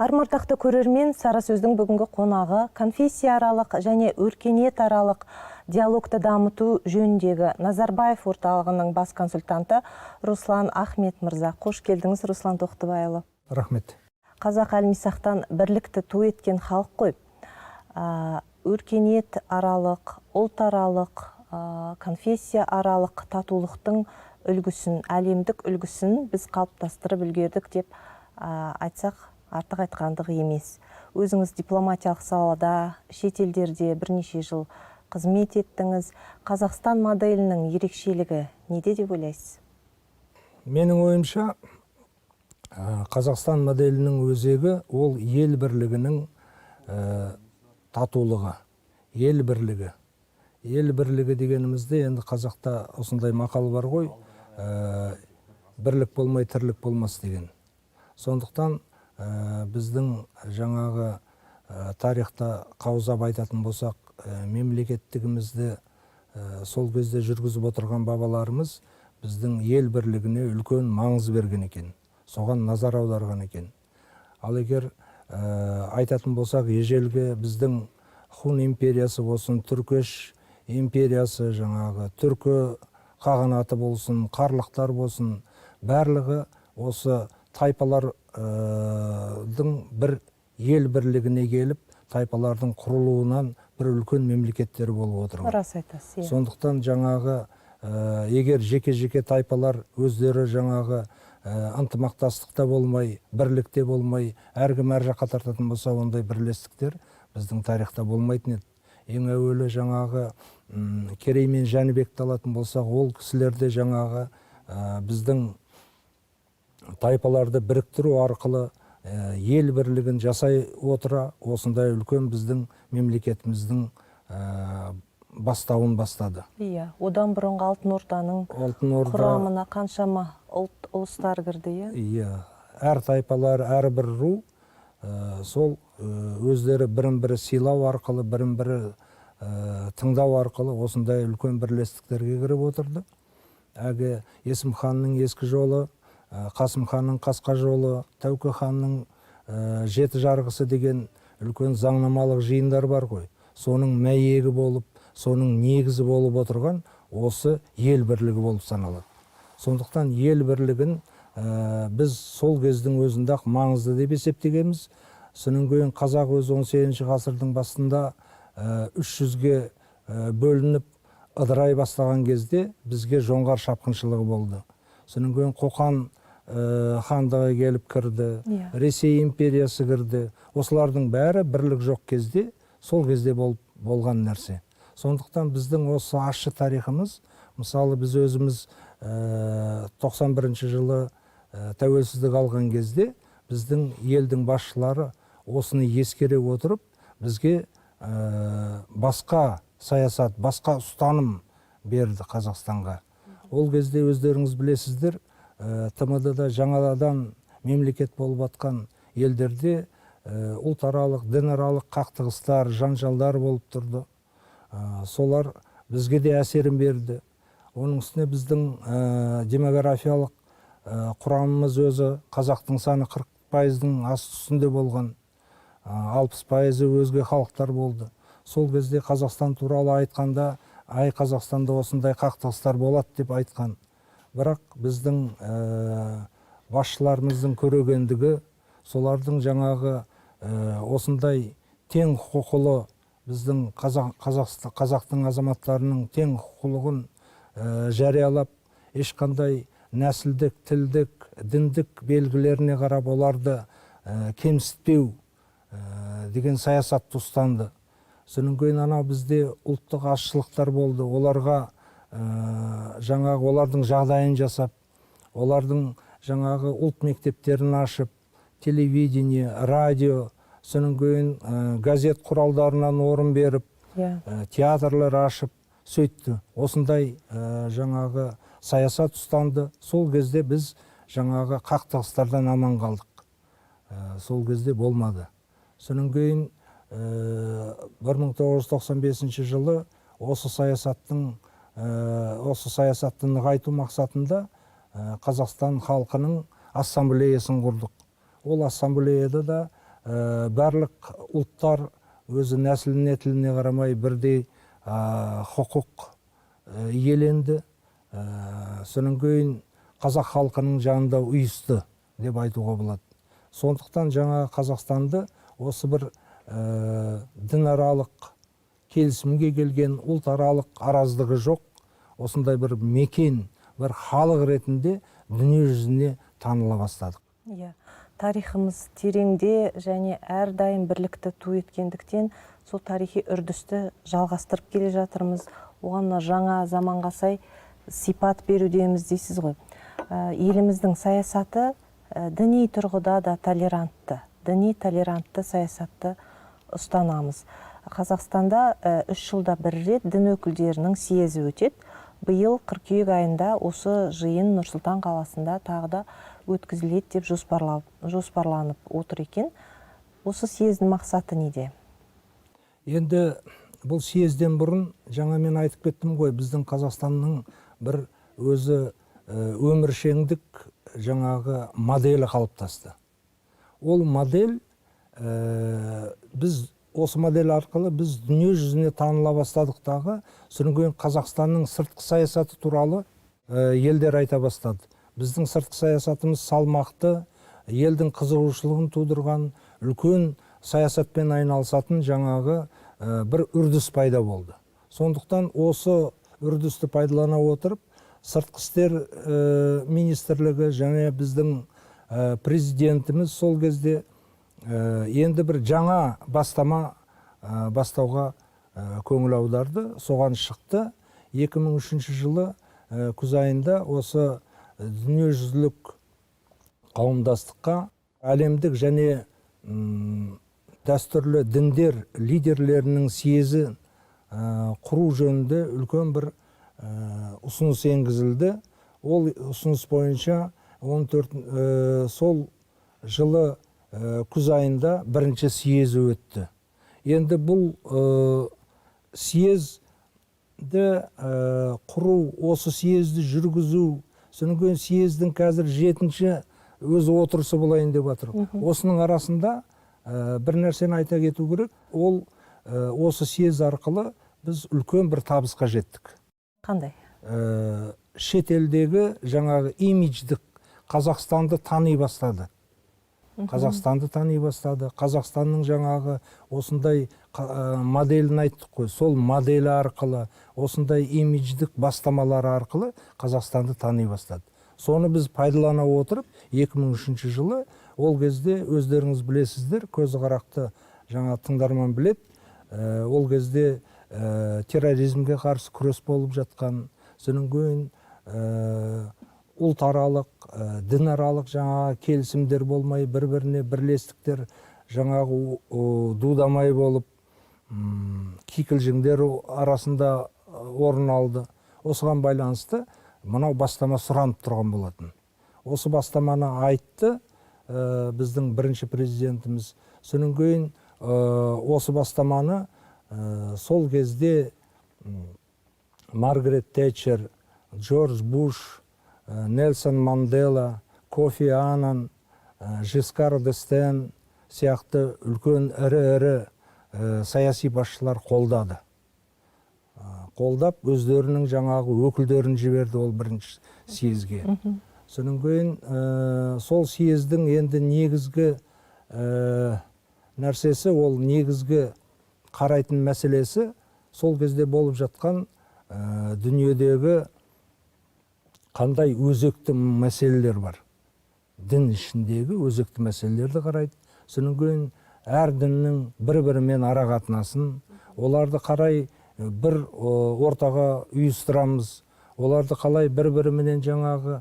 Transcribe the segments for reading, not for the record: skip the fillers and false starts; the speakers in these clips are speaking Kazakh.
Армырдақты көрермен, Сара сөздің бүгінгі қонағы конфессияаралық және өркениетаралық диалогты дамыту жөніндегі Назарбаев орталығының бас консультанты Руслан Ахмет мырза. Қош келдіңіз, Руслан Тоқтыбайұлы. Рахмет. Қазақ әлмисақтан бірлікті ту еткен халық қой. Өркениетаралық, ұлтаралық, конфессияаралық татулықтың үлгісін, әлемдік үлгісін біз қалыптастырып үлгердік деп айтсақ артық айтқандық емес. Өзіңіз дипломатиялық салада, шетелдерде бірнеше жыл қызмет еттіңіз. Қазақстан моделінің ерекшелігі неде деп ойлайсыз? Менің ойымша, Қазақстан моделінің өзегі ол ел бірлігінің татулығы, ел бірлігі. Ел бірлігі дегенімізде енді қазақта осындай мақал бар ғой, бірлік болмай тірлік болмас деген. Сондықтан біздің жаңағы тарихта қаузап айтатын болсақ, мемлекеттігімізді сол кезде жүргізіп отырған бабаларымыз біздің ел бірлігіне үлкен маңыз берген екен, соған назар аударған екен. Ал егер айтатын болсақ, ежелгі біздің Хун империясы болсын, Түркеш империясы, жаңағы түркі қағанаты болсын, қарлықтар болсын, барлығы осы тайпалардың бір ел бірлігіне келіп, тайпалардың құрылуынан бір үлкен мемлекеттер болып отырған. Рас айтасыз. Сондықтан жаңағы егер жеке-жеке тайпалар өздері жаңағы ынтымақтастықта болмай, бірлікте болмай, әркім әр жаққа тартатын болса, ондай бірлестіктер біздің тарихта болмайтын еді. Ең әуелі жаңағы Керей мен Жәнібекті алатын болсақ, ол кісілерде жаңағы біздің тайпаларды біріктіру арқылы ел бірлігін жасай отыра, осындай үлкен біздің мемлекетіміздің бастауын бастады. Иә, одан бұрынғы Алтын Орданың құрамына қаншама ұлыстар кірді, иә? Иә, әр тайпалар, әрбір ру сол өздері бірін-бірі сыйлау арқылы, бірін-бірі тыңдау арқылы осындай үлкен бірлестіктерге кіріп отырды. Әге Есім ханның ескі жолы, Қасым ханның қасқа жолы, Тәуке ханның жеті жарғысы деген үлкен заңнамалық жиындар бар ғой. Соның мәйегі болып, соның негізі болып отырған осы ел бірлігі болып саналады. Сондықтан ел бірлігін біз сол кездің өзінде маңызды деп есептегенбіз. Содан кейін қазақ өзі 18 ғасырдың басында 300-ге бөлініп ыдырай бастаған кезде бізге жоңғар шапқыншылығы болды. Содан кейін Қоқан хандығы келіп кірді, Ресей империясы кірді. Осылардың бәрі бірлік жоқ кезде, сол кезде болған нәрсе. Сондықтан біздің осы ащы тарихымыз, мысалы біз өзіміз 91 жылы тәуелсіздік алған кезде, біздің елдің басшылары осыны ескере отырып, бізге басқа саясат, басқа ұстаным берді Қазақстанға. Ол кезде өздеріңіз білесіздер, ТМД-да жаңадан мемлекет болып атқан елдерде ұлтаралық, дінаралық қақтығыстар, жанжалдар болып тұрды. Солар бізге де әсерін берді. Оның үстіне біздің демографиялық құрамымыз өзі қазақтың саны 40%-ның үстінде болған, 60% өзге халықтар болды. Сол кезде Қазақстан туралы айтқанда, Қазақстанда осындай қақтығыстар болады деп айтқан. Бірақ біздің басшыларымыздың көрегендігі, солардың жаңағы осындай тең құқылы, біздің қазақтың азаматтарының тең құқылығын жариялап, ешқандай нәсілдік, тілдік, діндік белгілеріне қарап оларды кемсітпеу деген саясатты ұстанды. Содан кейін анау бізде ұлттық азшылықтар болды. Оларға жаңағы олардың жағдайын жасап, олардың жаңағы ұлт мектептерін ашып, телевидение, радио, содан кейін газет құралдарынан орын беріп, театрлар ашып, сөйтті. Осындай жаңағы саясат ұстанды. Сол кезде біз жаңағы қақтығыстардан аман қалдық. Сол кезде болмады. Содан кейін 1995 жылы осы саясатты нығайту мақсатында Қазақстан халқының ассамблеясын құрдық. Ол ассамблеяда да барлық ұлттар өзі нәсіліне тіліне қарамай бірдей құқық иеленді. Содан кейін қазақ халқының жанында ұйысты деп айтуға болады. Сондықтан жаңа Қазақстанды осы бір дінаралық келісімге келген, ұлтаралық араздығы жоқ, осындай бір мекен, бір халық ретінде дүние жүзіне таныла бастадық. Иә, тарихымыз тереңде және әрдайым бірлікті ту еткендіктен сол тарихи үрдісті жалғастырып келе жатырмыз. Оған жаңа заманға сай сипат берудеміз дейсіз ғой. Еліміздің саясаты діни тұрғыда да толерантты, діни толерантты саясатты ұстанамыз. Қазақстанда 3 жылда бір рет дін өкілдерінің съезі өтеді. Биыл қыркүйек айында осы жиын Нұр-Сұлтан қаласында тағы да өткізіледі деп жоспарланып отыр екен. Осы съездің мақсаты неде? Енді бұл съезден бұрын жаңа мен айтып кеттім ғой, біздің Қазақстанның бір өзі өміршеңдік жаңағы моделі қалыптасты. Ол модель, біз осы модель арқылы біз дүние жүзіне таныла бастадықтағы, содан кейін Қазақстанның сыртқы саясаты туралы елдер айта бастады. Біздің сыртқы саясатымыз салмақты, елдің қызығушылығын тудырған, үлкен саясатпен айналысатын жаңағы бір үрдіс пайда болды. Сондықтан осы үрдісті пайдалана отырып, сыртқы істер министрлігі және біздің президентіміз сол кезде енді бір жаңа бастауға көңіл аударды. Соған шықты. 2003 жылы күз айында осы дүниежүзілік қауымдастыққа әлемдік және дәстүрлі діндер лидерлерінің съезін құру жөнінде үлкен бір ұсыныс енгізілді. Ол ұсыныс бойынша сол жылы күз айында бірінші съезі өтті. Енді бұл съезді құру, осы съезді жүргізу, содан кейін съездің қазір 7-ші өзі отырысы болайын деп жатыр. Осының арасында бір нәрсені айта кету керек. Ол осы съез арқылы біз үлкен бір табысқа жеттік. Қандай? Шетелдегі жаңағы имидждік Қазақстанды тани бастады. Қазақстанды тани бастады. Қазақстанның жаңағы осындай моделін айттық қой. Сол моделі арқылы, осындай имидждік бастамалары арқылы Қазақстанды тани бастады. Соны біз пайдалана отырып, 2003 жылы ол кезде өздеріңіз білесіздер, көзі қарақты жаңа тыңдарман білет, ол кезде терроризмге қарсы күрес болып жатқан, содан кейін ұлтаралық, дінаралық жаңа келісімдер болмай, бір-біріне бірлестіктер жаңағы дудамай болып, кикілжіңдер арасында орын алды. Осыған байланысты мынау бастама сұранып тұрған болатын. Осы бастаманы айтты біздің бірінші президентіміз. Содан кейін осы бастаманы сол кезде Маргарет Тэтчер, Джордж Буш, Нельсон Мандела, Кофи Аннан, Жискар д'Эстен сияқты үлкен ірі саяси басшылар қолдады. Қолдап, өздерінің жаңағы өкілдерін жіберді ол бірінші съезге. Содан кейін сол съездің енді негізгі нәрсесі, ол негізгі қарайтын мәселесі сол кезде болып жатқан дүниедегі қандай өзекті мәселелер бар. Дін ішіндегі өзекті мәселелерді қарайды. Содан кейін әр діннің бір-бірімен ара қатынасын, оларды қарай бір ортаға үйістірамыз, оларды қалай бір-біріменен жаңағы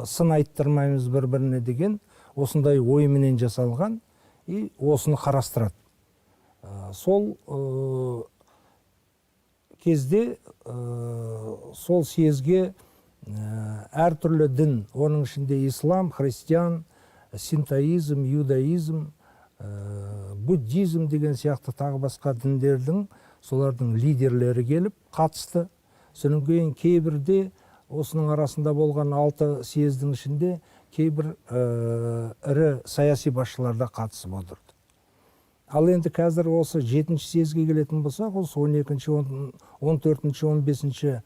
сын айттырмаймыз бір-біріне деген осындай ойменен жасалған и осыны қарастырады. Сол кезде сол съезге әртүрлі дін, оның ішінде ислам, христиан, синтоизм, иудаизм, буддизм деген сияқты тағы басқа діндердің, солардың лидерлері келіп қатысты. Содан кейін кейбірде осының арасында болған 6 съездің ішінде кейбір ірі саяси басшылар да қатысып отырды. Ал енді қазір осы 7-ші съезге келетін болсақ, осы 12-ші, 14-ші, 15-ші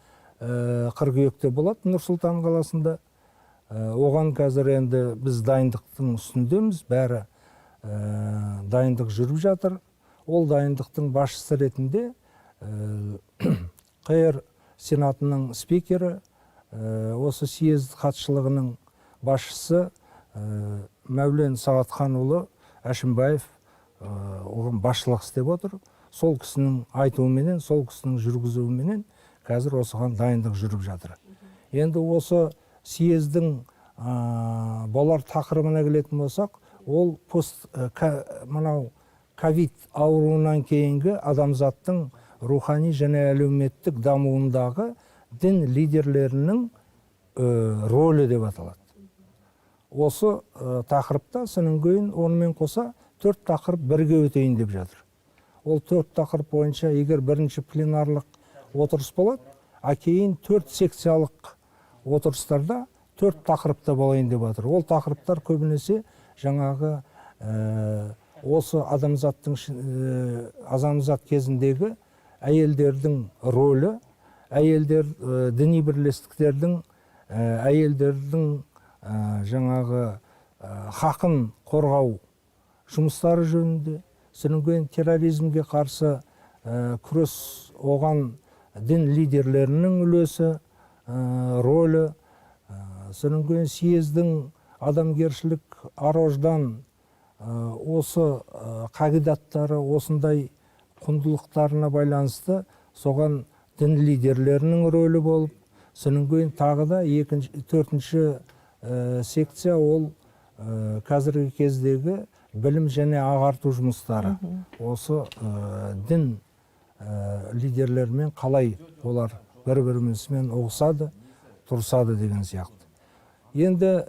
қыркүйекте болады Нұр-Сұлтан қаласында. Оған қазір енді біз дайындықтың үстіндеміз, бәрі дайындық жүріп жатыр. Ол дайындықтың басшысы ретінде қ Сенатының спикері, осы съезд хатшылығының басшысы Мәулен Сағатханұлы Әшімбаев оған басшылық істеп отыр. Сол кісінің айтуыменен, сол кісінің жүргізуіменен қазір осыған дайындық жүріп жатыр. Енді осы съездің болар тақырыбына келетін болсақ, ол мынау ковид ауруынан кейінгі адамзаттың рухани және әлеуметтік дамуындағы дін лидерлерінің рөлі деп аталады. Осы тақырыпта сенің онымен қоса 4 тақырып бірге өтейін деп жатыр. Ол 4 тақырып бойынша егер бірінші пленарлық отырыс болады, а кейін 4 секциялық отырыстарда 4 тақырыпта болайын деп жатыр. Ол тақырыптар көбінесе жаңағы осы адамзат кезіндегі әйелдердің рөлі, әйелдер діни бірлестіктердің әйелдердің жаңағы хақын қорғау жұмыстары жөнінде, содан терроризмге қарсы күрес, оған дін лидерлерінің үлесі, рөлі, содан съездің адамгершілік ар-ождан осы қағидаттары, осындай құндылықтарына байланысты соған дін лидерлерінің рөлі болып, содан тағы да 4-ші секция ол қазіргі кездегі білім және ағарту жұмыстары. Осы дін лидерлерімен қалай олар бір-бірімізмен ұғысады, тұрсады деген сияқты. Енді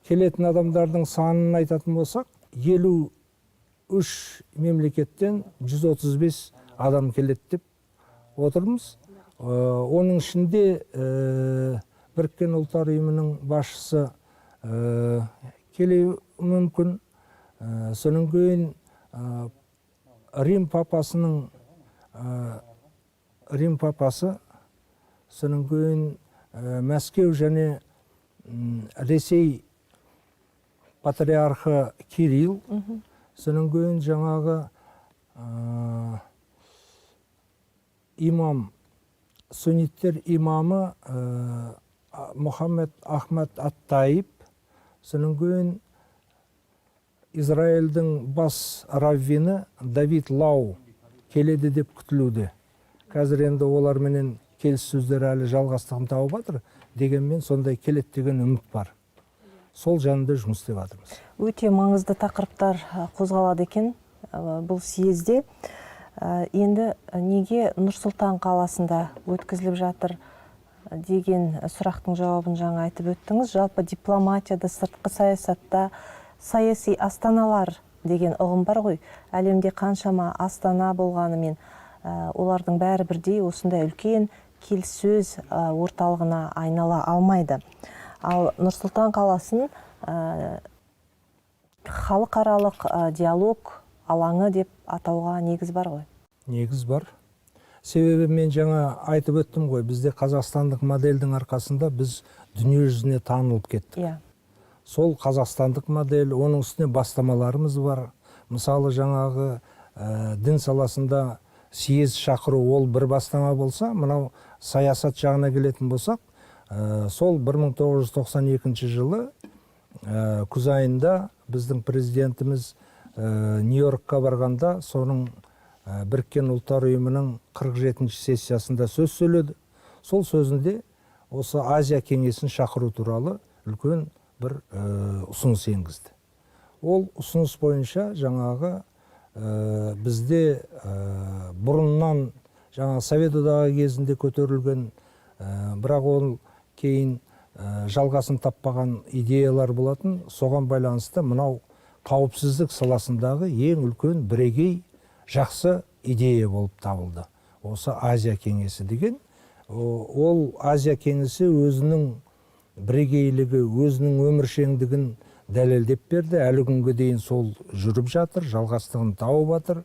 келетін адамдардың санын айтатын болсақ, 53 мемлекеттен 135 адам келеді деп отырмыз. Оның ішінде Біріккен ұлттар ұйымының басшысы келуі мүмкін. Содан кейін Рим папасы, содан кейін Мәскеу және Ресей патриархы Кирилл, содан кейін жаңағы имам, сунниттер имамы Мұхаммед Ахмад ат-Таиб, содан кейін Израильдің бас раввині Давид Лау келеді деп күтілуде. Қазір енді оларменен келіссөздер әлі жалғастығын тауып жатыр, дегенмен сондай келеді деген үміт бар. Сол жанында жұмыс істеп жатырмыз. Өте маңызды тақырыптар қозғалады екен бұл съезде. Енді неге Нұр-Сұлтан қаласында өткізіліп жатыр деген сұрақтың жауабын жаңа айтып өттіңіз. Жалпы дипломатияда, сыртқы саясатта саяси астаналар деген ұғым бар ғой. Әлемде қаншама астана болғанымен олардың бәрі бірдей осындай үлкен келіссөз орталығына айнала алмайды. Ал Нұр-Сұлтан қаласын халықаралық диалог алаңы деп атауға негіз бар ғой? Негіз бар. Себебі мен жаңа айтып өттім ғой, бізде қазақстандық модельдің арқасында біз дүние жүзіне танылып кеттік. Сол қазақстандық модель, оның үстіне бастамаларымыз бар. Мысалы жаңағы дін саласында съезд шақыру ол бір бастама болса, мынау саясат жағына келетін болсақ, сол 1992 жылы күз айында біздің президентіміз Нью-Йоркқа барғанда, соның Біріккен ұлттар ұйымының 47-ші сессиясында сөз сөйледі. Сол сөзінде осы Азия кеңесін шақыру туралы үлкен бір ұсыныс енгізді. Ол ұсыныс бойынша жаңағы бізде бұрыннан жаңа Совет одағы кезінде көтерілген, бірақ ол кейін жалғасын таппаған идеялар болатын. Соған байланысты мынау қауіпсіздік саласындағы ең үлкен бірегей жақсы идея болып табылды. Осы Азия кеңесі деген ол Азия кеңесі өзінің бірегейлігі, өзінің өміршеңдігін дәлелдеп берді. Әлі күнге дейін сол жүріп жатыр, жалғастығын тауып жатыр.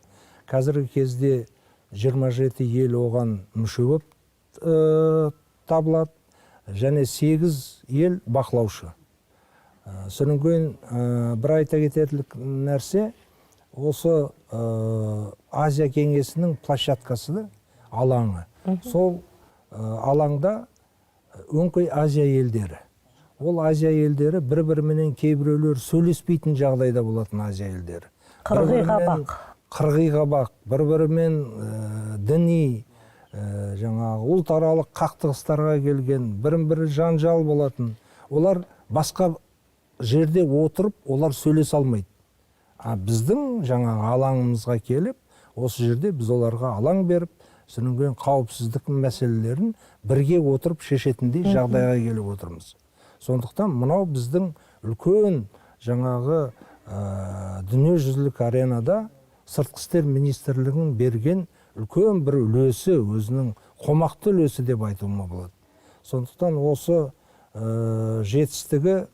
Қазіргі кезде 27 ел оған мүше болып табылады, және 8 ел бақылаушы. Содан кейін бір айта кетерлік нәрсе, осы Азия кеңесінің площадкасы, алаңы. Сол алаңда өңкей Азия елдері. Ол Азия елдері бір-біріменен кейбіреулер сөйлеспейтін жағдайда болатын Азия елдері. Қырғиқабақ, бір-бірімен діни, ұлтаралық қақтығыстарға келген, бірін-бірі жанжал болатын. Олар басқа жерде отырып, олар сөйлесе алмайды. Біздің алаңымызға келіп, осы жерде біз оларға алаң беріп, содан қауіпсіздік мәселелерін бірге отырып шешетіндей жағдайға келіп отырмыз. Сондықтан мынау біздің үлкен дүниежүзілік аренада сыртқы істер министрлігінің берген үлкен бір үлесі, өзінің қомақты үлесі деп айтуыма болады. Сондықтан осы жетістігі,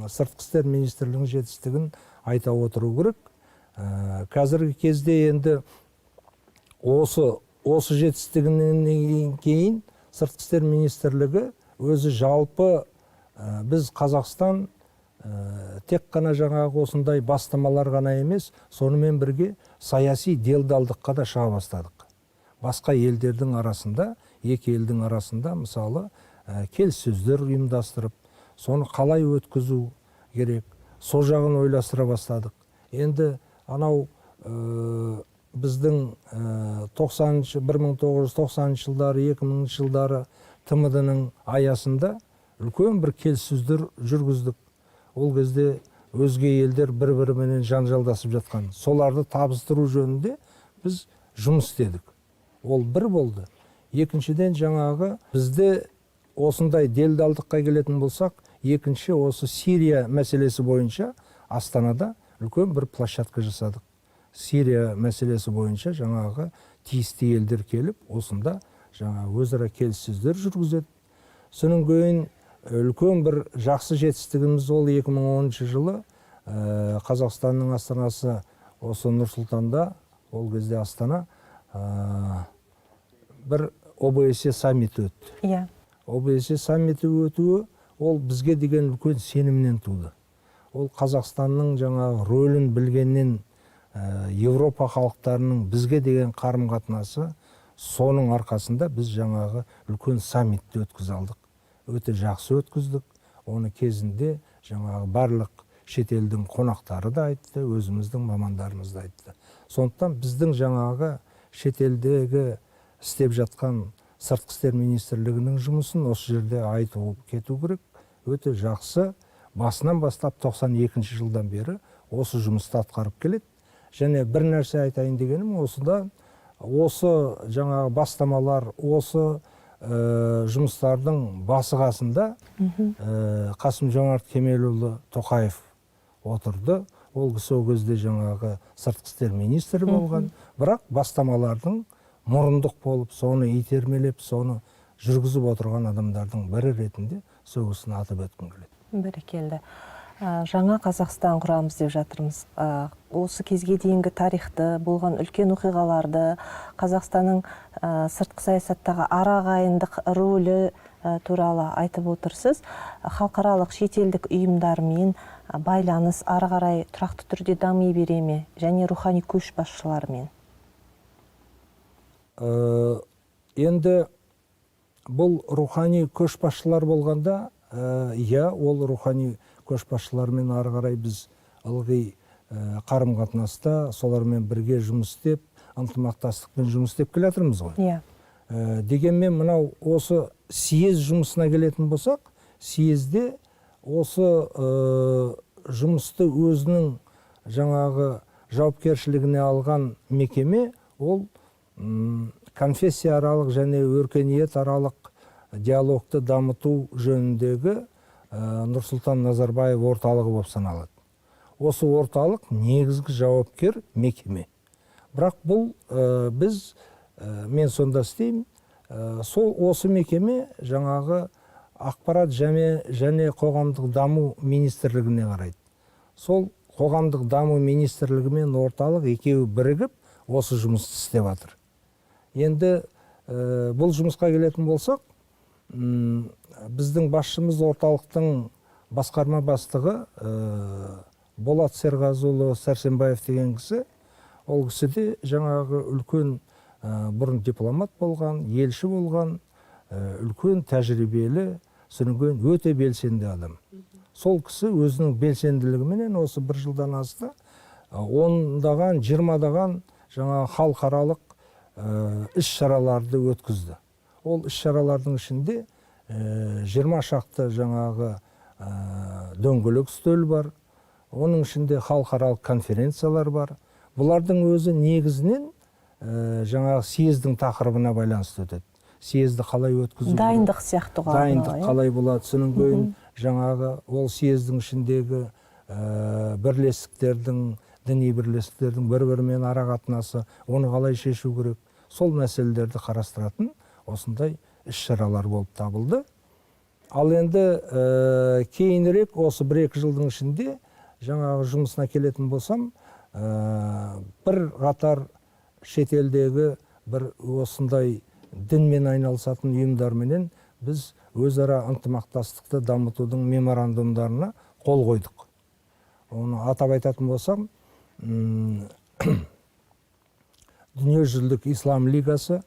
сыртқы істер министрлігінің жетістігін айта отыру керек. Қазіргі кезде енді осы жетістігінен кейін сыртқы істер министрлігі өзі жалпы біз Қазақстан тек қана осындай бастамалар ғана емес, сонымен бірге саяси делдалдыққа да шыға бастадық. Басқа елдердің арасында, екі елдің арасында мысалы келіссөздер ұйымдастырып, соны қалай өткізу керек, сол жағын ойластыра бастадық. Енді анау біздің 1990 жылдары, 2000 жылдары ТМД-ның аясында үлкен бір келіссөздер жүргіздік. Ол кезде өзге елдер бір-біріменен жанжалдасып жатқан. Соларды табыстыру жөнінде біз жұмыс істедік. Ол бір болды. Екіншіден бізде осындай делдалдыққа келетін болсақ, екінші осы Сирия мәселесі бойынша Астанада үлкен бір площадка жасадық. Сирия мәселесі бойынша тиісті елдер келіп, осында өзара келіссөздер жүргізеді. Соның кейін үлкен бір жақсы жетістігіміз ол 2010 жылы Қазақстанның астанасы осы Нұр-Сұлтанда, ол кезде Астана, бір ОБСЕ саммиті өтті. ОБСЕ саммиті өтуі ол бізге деген үлкен сенімнен туды. Ол Қазақстанның рөлін білгеннен Европа халықтарының бізге деген қарым-қатынасы, соның арқасында біз үлкен саммитті өткізе алдық. Өте жақсы өткіздік. Оны кезінде барлық шетелдің қонақтары да айтты, өзіміздің мамандарымыз да айтты. Сондықтан біздің шетелдегі істеп жатқан сыртқы істер министрлігінің жұмысын осы жерде айтып кету керек. Өте жақсы. Басынан бастап 92 жылдан бері осы жұмысты атқарып келеді. Және бір нәрсе айтайын дегенім, осы бастамалар, осы жұмыстардың басы-қасында Қасым-Жомарт Кемелұлы Тоқаев отырды. Ол кісі ол кезде сыртқы істер министрі болған. Бірақ бастамалардың мұрындық болып, соны итермелеп, соны жүргізіп отырған адамдардың бірі ретінде сол кісіні атап өткім келеді. Бәрекелді. Жаңа Қазақстан құрамыз деп жатырмыз. Осы кезге дейінгі тарихты, болған үлкен оқиғаларды, Қазақстанның сыртқы саясаттағы арағайындық рөлі туралы айтып отырсыз. Халықаралық шетелдік ұйымдармен байланыс ары қарай тұрақты түрде дами бере ме, және рухани көшбасшылармен? Енді бұл рухани көшбасшылар болғанда, ол рухани көшбасшылармен ары қарай біз ылғи қарым-қатынаста, солармен бірге жұмыс істеп, ынтымақтастықпен жұмыс істеп келе жатырмыз ғой. Дегенмен мынау осы съезд жұмысына келетін болсақ, съезде осы жұмысты өзінің жауапкершілігіне алған мекеме, ол конфессияаралық және өркениетаралық диалогты дамыту жөніндегі Нұрсұлтан Назарбаев орталығы болып саналады. Осы орталық негізгі жауапкер мекеме. Бірақ бұл мен сонда істеймін, Сол осы мекеме жаңағы ақпарат және қоғамдық даму министрлігіне қарайды. Сол қоғамдық даму министрлігі мен орталық екеуі бірігіп осы жұмысты істеп жатыр. Енді бұл жұмысқа келетін болсақ, біздің басшымыз орталықтың басқарма бастығы Болат Серғазыұлы Сәрсенбаев деген кісі. Ол кісі де жаңағы үлкен бұрын дипломат болған, елші болған, үлкен тәжірибелі, сүрінген өте белсенді адам. Сол кісі өзінің белсенділігіменен осы бір жылдан асты 10-даған, 20-даған жаңағы халықаралық іс-шараларды өткізді. Ол іс-шаралардың ішінде 20 шақты жаңағы дөңгелек үстел бар. Оның ішінде халықаралық конференциялар бар. Бұлардың өзі негізінен жаңағы съездің тақырыбына байланысты өтеді. Съезді қалай өткізу? Дайындық сияқты ғой. Дайындық қалай болады? Соның кейін жаңағы ол съездің ішіндегі бірлестіктердің, діни бірлестіктердің бір-бірімен арақатынасы, оны қалай шешу керек? Сол мәселелерді қарастыратын осындай іс-шаралар болып табылды. Ал енді кейінірек осы 1-2 жылдың ішінде жаңағы жұмысына келетін болсам, бір қатар шетелдегі бір осындай дінмен айналысатын ұйымдарменен біз өзара ынтымақтастықты дамытудың меморандумдарына қол қойдық. Оны атап айтатын болсам, Дүниежүзілік Ислам лигасы,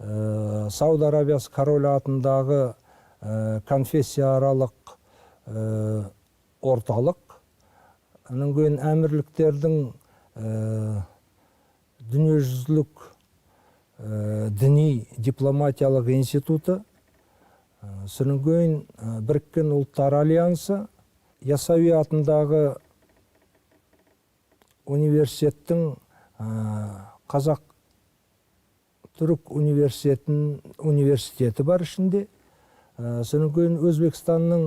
Сауд Арабиясы королі атындағы конфессияаралық орталық, оның кейін әмірліктердің дүниежүзілік діни дипломатиялық институты, соның кейін Біріккен ұлттар альянсы, Ясауи атындағы университеттің Қазақ түрік университеті бар ішінде. Соның кейін Өзбекстанның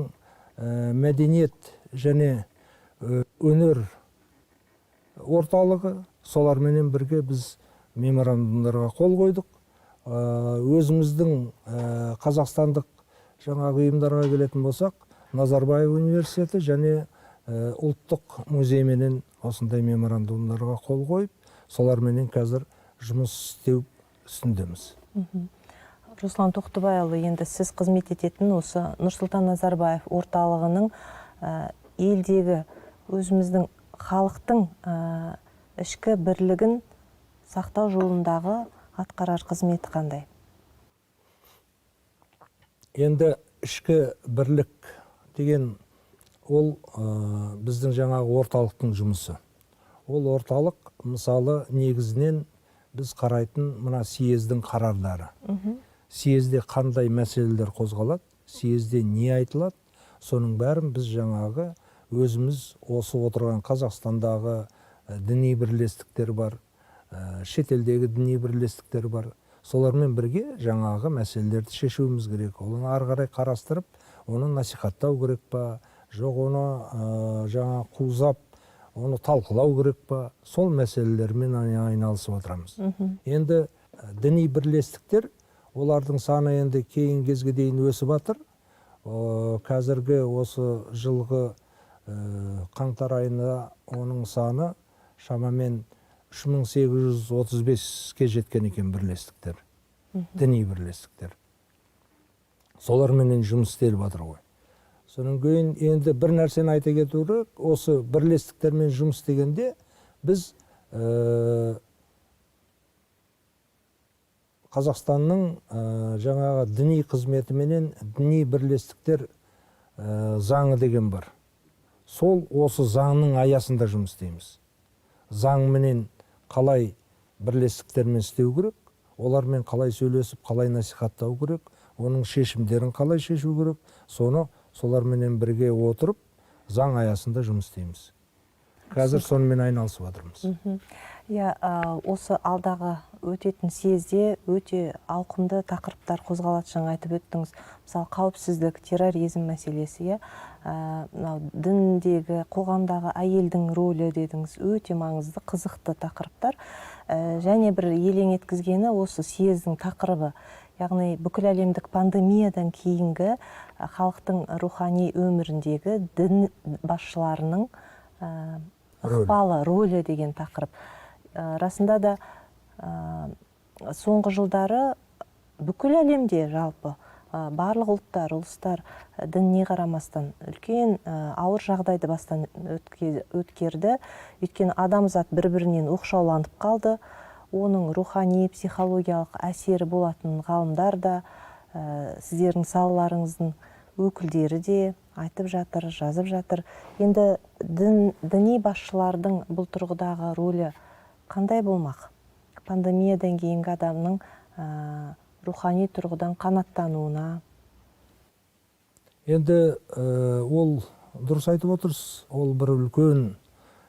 мәдениет және өнер орталығы, соларменен бірге біз меморандумдарға қол қойдық. Өзіміздің қазақстандық жаңағы ұйымдарға келетін болсақ, Назарбаев университеті және ұлттық музейменен осындай меморандумдарға қол қойып, соларменен қазір жұмыс істеу үстіндеміз. Руслан Тоқтыбайұлы, енді сіз қызмет ететін осы Нұрсұлтан Назарбаев орталығының елдегі өзіміздің халықтың ішкі бірлігін сақтау жолындағы атқарар қызметі қандай? Енді ішкі бірлік деген ол біздің жаңағы орталықтың жұмысы. Ол орталық мысалы негізінен біз қарайтын мына съездің қарардары. Съезде қандай мәселелер қозғалады, съезде не айтылады, соның бәрін біз жаңағы өзіміз осы отырған Қазақстандағы діни бірлестіктер бар, шетелдегі діни бірлестіктер бар. Солармен бірге жаңағы мәселелерді шешуіміз керек. Оны ары қарай қарастырып, оны насихаттау керек па, жоқ оны жаңа қуызап, оны талқылау керек па, сол мәселелермен айналысып отырамыз. Енді діни бірлестіктер, олардың саны енді кейін кезге дейін өсіп жатыр. Қазіргі осы жылғы қаңтар айында оның саны шамамен 3835-ке жеткен екен бірлестіктер, діни бірлестіктер. Соларменен жұмыс істеліп жатыр ғой. Соның кейін енді бір нәрсені айта кету керек, осы бірлестіктермен жұмыс істегенде біз Қазақстанның жаңағы діни қызметіменен діни бірлестіктер заңы деген бар. Сол осы заңның аясында жұмыс істейміз. Заңменен қалай бірлестіктермен істеу керек, олармен қалай сөйлесіп, қалай насихаттау керек, оның шешімдерін қалай шешу керек, соны соларменен бірге отырып, заң аясында жұмыс істейміз. Қазір сонымен айналысып жатырмыз. Осы алдағы өтетін съезде өте ауқымды тақырыптар қозғалады, жаңа айтып өттіңіз. Мысалы, қауіпсіздік, терроризм мәселесі, діндегі, қоғамдағы әйелдің рөлі дедіңіз, өте маңызды, қызықты тақырыптар. Және бір елең еткізгені осы съездің тақырыбы. яғни бүкіл әлемдік пандемиядан кейінгі халықтың рухани өміріндегі дін басшыларының ықпалы, рөлі деген тақырып. Расында да соңғы жылдары бүкіл әлемде жалпы барлық ұлттар, ұлыстар дініне қарамастан үлкен ауыр жағдайды бастан өткерді. Өйткені адамзат бір-бірінен оқшауланып қалды. Оның рухани, психологиялық әсері болатын ғалымдар да, сіздердің салаларыңыздың өкілдері де айтып жатыр, жазып жатыр. Енді діни басшылардың бұл тұрғыдағы рөлі қандай болмақ? Пандемиядан кейінгі адамның рухани тұрғыдан қанаттануына? Енді ол дұрыс айтып отырсыз, ол бір үлкен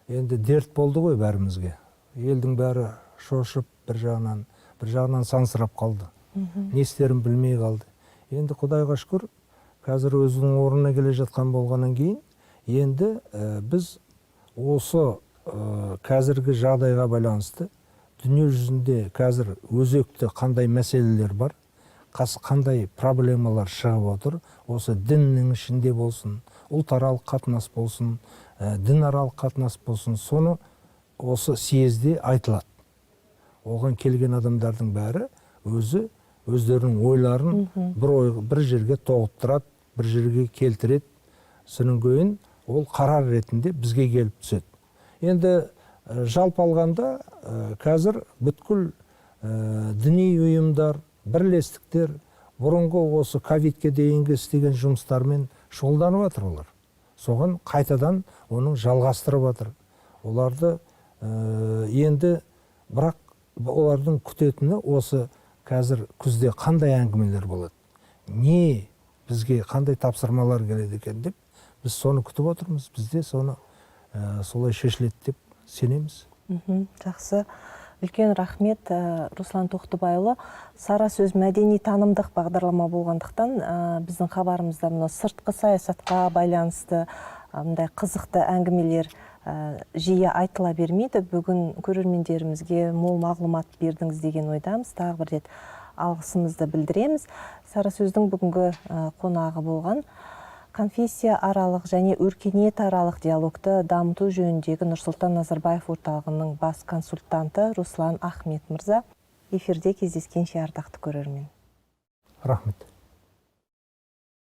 енді дерт болды ғой бәрімізге. Елдің бәрі шошып бір жағынан сансырап қалды. Не істерін білмей қалды. Енді Құдайға шүкір, қазір өзінің орнына келе жатқан болғаннан кейін, енді біз осы қазіргі жағдайға байланысты дүние жүзінде қазір өзекті қандай мәселелер бар, қандай проблемалар шығып отыр, осы діннің ішінде болсын, ұлтаралық қатынас болсын, дінаралық қатынас болсын, соны осы съезде айтылады. Оған келген адамдардың бәрі өздерінің ойларын бір жерге тоғыттырады, бір жерге келтіреді. Соның кейін ол қарар ретінде бізге келіп түседі. Енді жалпы алғанда қазір бүткіл діни ұйымдар, бірлестіктер бұрынғы осы ковидке дейінгі істеген жұмыстармен шұғылданып жатыр олар. Соған қайтадан оның жалғастырып жатыр. Оларды енді бірақ олардың күтетіні осы қазір күзде қандай әңгімелер болады, не бізге қандай тапсырмалар келеді екен деп біз соны күтіп отырмыз. Бізде соны солай шешіледі деп сенеміз. Жақсы. Үлкен рахмет, Руслан Тоқтыбайұлы. Сара сөз мәдени танымдық бағдарлама болғандықтан біздің хабарымызда сыртқы саясатқа байланысты мындай қызықты әңгімелер жиі айтыла бермейді. Бүгін көрермендерімізге мол мағлұмат бердіңіз деген ойдамыз. Тағы бір рет алғысымызды білдіреміз. Сара сөздің бүгінгі қонағы болған конфессия аралық және өркениет аралық диалогты дамыту жөніндегі Нұрсұлтан Назарбаев орталығының бас консультанты Руслан Ахмет мырза. Эфирде кездескенше ардақты көрермен. Рахмет.